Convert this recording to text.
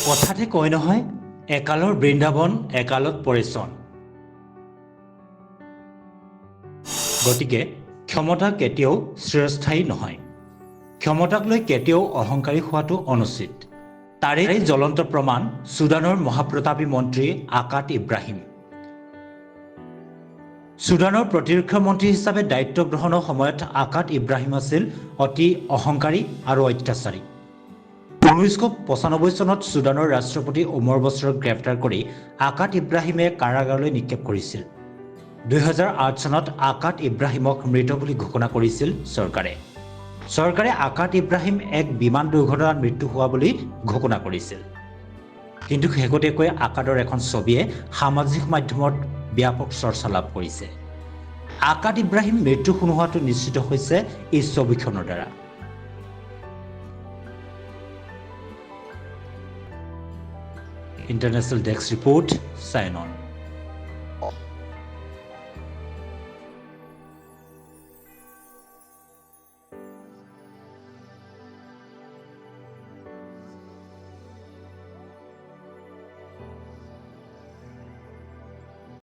কথাতে কয় নহয়, একালৰ বৃন্দাবন একালত পৰেচন। গতিকে ক্ষমতা কেতিয়াও চিৰস্থায়ী নহয়। ক্ষমতাক লৈ কেতিয়াও অহংকাৰী হোৱাটো অনুচিত। তাৰে জ্বলন্ত প্ৰমাণ চুডানৰ মহাপ্ৰতাপী মন্ত্ৰী আকাট ইব্ৰাহিম। চুডানৰ প্ৰতিৰক্ষা মন্ত্ৰী হিচাপে দায়িত্ব গ্ৰহণৰ সময়ত আকাট ইব্ৰাহিম আছিল অতি অহংকাৰী আৰু অত্যাচাৰী। 1995 চনত চুডানৰ ৰাষ্ট্ৰপতি ওমৰ বছৰক গ্ৰেপ্তাৰ কৰি আকাট ইব্ৰাহিমে কাৰাগাৰলৈ নিক্ষেপ কৰিছিল। 2008 চনত আকাট ইব্ৰাহিমক মৃত বুলি ঘোষণা কৰিছিল চৰকাৰে। চৰকাৰে আকাট ইব্ৰাহিম এক বিমান দুৰ্ঘটনাত মৃত্যু হোৱা বুলি ঘোষণা কৰিছিল। কিন্তু শেহতীয়াকৈ আকাটৰ এখন ছবিয়ে সামাজিক মাধ্যমত ব্যাপক চৰ্চা লাভ কৰিছে। আকাট ইব্ৰাহিম মৃত্যু শুনোৱাটো নিশ্চিত হৈছে এই ছবিখনৰ দ্বাৰা। International desk report, sign on.